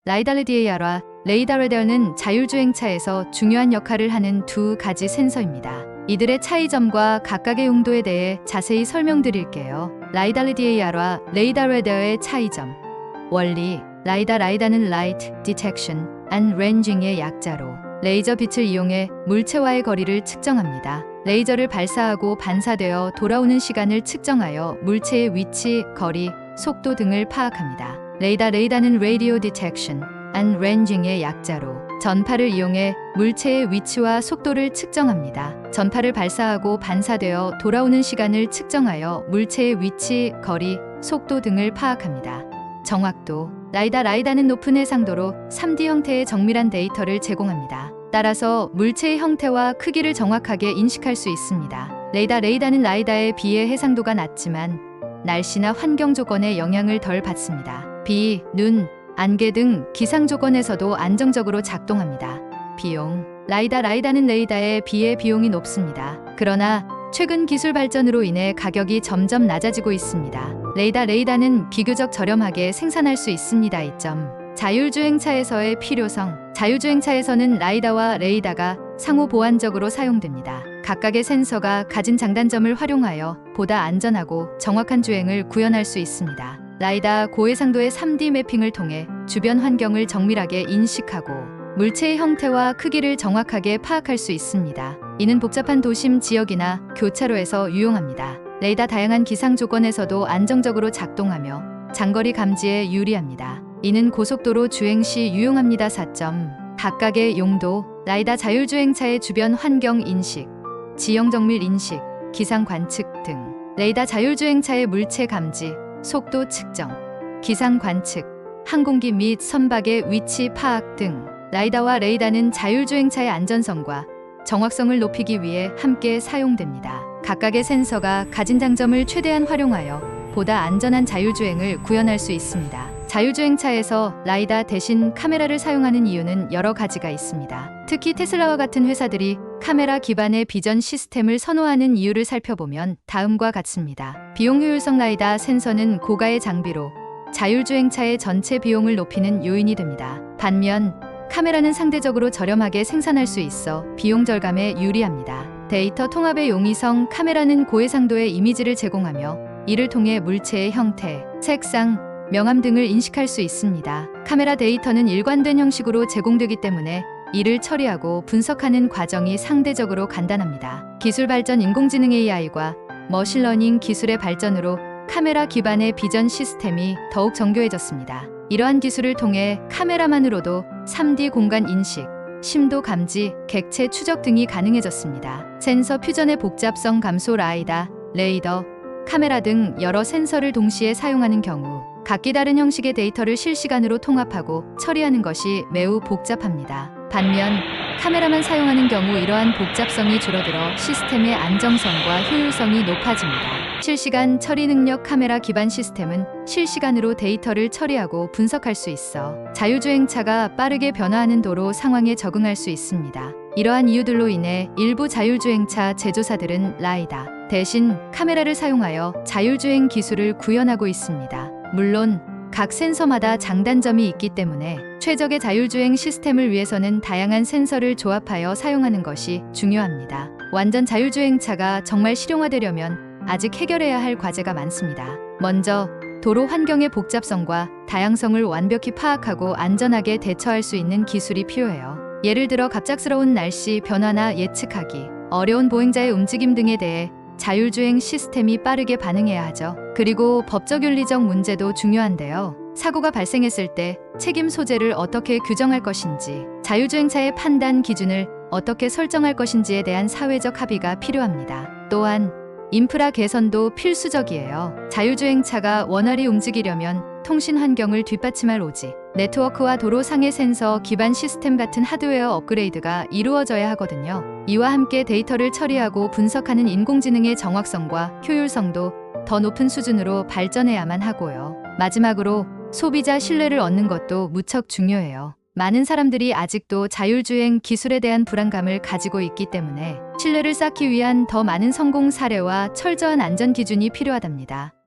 라이다르디에야와 레이다레더는 자율주행차에서 중요한 역할을 하는 두 가지 센서입니다. 이들의 차이점과 각각의 용도에 대해 자세히 설명드릴게요. 라이다르디에야와 레이다레더의 차이점. 원리. 라이다는 Light Detection and Ranging의 약자로 레이저 빛을 이용해 물체와의 거리를 측정합니다. 레이저를 발사하고 반사되어 돌아오는 시간을 측정하여 물체의 위치, 거리, 속도 등을 파악합니다. 레이다는 Radio Detection and Ranging의 약자로 전파를 이용해 물체의 위치와 속도를 측정합니다. 전파를 발사하고 반사되어 돌아오는 시간을 측정하여 물체의 위치, 거리, 속도 등을 파악합니다. 정확도. 라이다는 높은 해상도로 3D 형태의 정밀한 데이터를 제공합니다. 따라서 물체의 형태와 크기를 정확하게 인식할 수 있습니다. 레이다는 라이다에 비해 해상도가 낮지만 날씨나 환경 조건에 영향을 덜 받습니다. 비, 눈, 안개 등 기상 조건에서도 안정적으로 작동합니다. 비용. 라이다는 레이다에 비해 비용이 높습니다. 그러나 최근 기술 발전으로 인해 가격이 점점 낮아지고 있습니다. 레이다는 비교적 저렴하게 생산할 수 있습니다. 이점. 자율주행차에서의 필요성. 자율주행차에서는 라이다와 레이다가 상호 보완적으로 사용됩니다. 각각의 센서가 가진 장단점을 활용하여 보다 안전하고 정확한 주행을 구현할 수 있습니다. 라이다 고해상도의 3D 매핑을 통해 주변 환경을 정밀하게 인식하고 물체의 형태와 크기를 정확하게 파악할 수 있습니다. 이는 복잡한 도심 지역이나 교차로에서 유용합니다. 레이다 다양한 기상 조건에서도 안정적으로 작동하며 장거리 감지에 유리합니다. 이는 고속도로 주행 시 유용합니다. 4점. 각각의 용도. 라이다 자율주행차의 주변 환경 인식, 지형 정밀 인식, 기상 관측 등. 레이다 자율주행차의 물체 감지, 속도 측정, 기상 관측, 항공기 및 선박의 위치 파악 등. 라이다와 레이다는 자율주행차의 안전성과 정확성을 높이기 위해 함께 사용됩니다. 각각의 센서가 가진 장점을 최대한 활용하여 보다 안전한 자율주행을 구현할 수 있습니다. 자율주행차에서 라이다 대신 카메라를 사용하는 이유는 여러 가지가 있습니다. 특히 테슬라와 같은 회사들이 카메라 기반의 비전 시스템을 선호하는 이유를 살펴보면 다음과 같습니다. 비용 효율성. 라이다 센서는 고가의 장비로 자율주행차의 전체 비용을 높이는 요인이 됩니다. 반면 카메라는 상대적으로 저렴하게 생산할 수 있어 비용 절감에 유리합니다. 데이터 통합의 용이성. 카메라는 고해상도의 이미지를 제공하며 이를 통해 물체의 형태, 색상, 명암 등을 인식할 수 있습니다. 카메라 데이터는 일관된 형식으로 제공되기 때문에 이를 처리하고 분석하는 과정이 상대적으로 간단합니다. 기술 발전. 인공지능 AI과 머신러닝 기술의 발전으로 카메라 기반의 비전 시스템이 더욱 정교해졌습니다. 이러한 기술을 통해 카메라만으로도 3D 공간 인식, 심도 감지, 객체 추적 등이 가능해졌습니다. 센서 퓨전의 복잡성 감소. 라이다, 레이더, 카메라 등 여러 센서를 동시에 사용하는 경우 각기 다른 형식의 데이터를 실시간으로 통합하고 처리하는 것이 매우 복잡합니다. 반면 카메라만 사용하는 경우 이러한 복잡성이 줄어들어 시스템의 안정성과 효율성이 높아집니다. 실시간 처리 능력. 카메라 기반 시스템은 실시간으로 데이터를 처리하고 분석할 수 있어 자율주행차가 빠르게 변화하는 도로 상황에 적응할 수 있습니다. 이러한 이유들로 인해 일부 자율주행차 제조사들은 라이다 대신 카메라를 사용하여 자율주행 기술을 구현하고 있습니다. 물론 각 센서마다 장단점이 있기 때문에 최적의 자율주행 시스템을 위해서는 다양한 센서를 조합하여 사용하는 것이 중요합니다. 완전 자율주행차가 정말 실용화되려면 아직 해결해야 할 과제가 많습니다. 먼저 도로 환경의 복잡성과 다양성을 완벽히 파악하고 안전하게 대처할 수 있는 기술이 필요해요. 예를 들어 갑작스러운 날씨 변화나 예측하기 어려운 보행자의 움직임 등에 대해 자율주행 시스템이 빠르게 반응해야 하죠. 그리고 법적 윤리적 문제도 중요한데요. 사고가 발생했을 때 책임 소재를 어떻게 규정할 것인지, 자율주행차의 판단 기준을 어떻게 설정할 것인지에 대한 사회적 합의가 필요합니다. 또한 인프라 개선도 필수적이에요. 자율주행차가 원활히 움직이려면 통신 환경을 뒷받침할 오지, 네트워크와 도로 상해 센서 기반 시스템 같은 하드웨어 업그레이드가 이루어져야 하거든요. 이와 함께 데이터를 처리하고 분석하는 인공지능의 정확성과 효율성도 더 높은 수준으로 발전해야만 하고요. 마지막으로 소비자 신뢰를 얻는 것도 무척 중요해요. 많은 사람들이 아직도 자율주행 기술에 대한 불안감을 가지고 있기 때문에 신뢰를 쌓기 위한 더 많은 성공 사례와 철저한 안전 기준이 필요하답니다.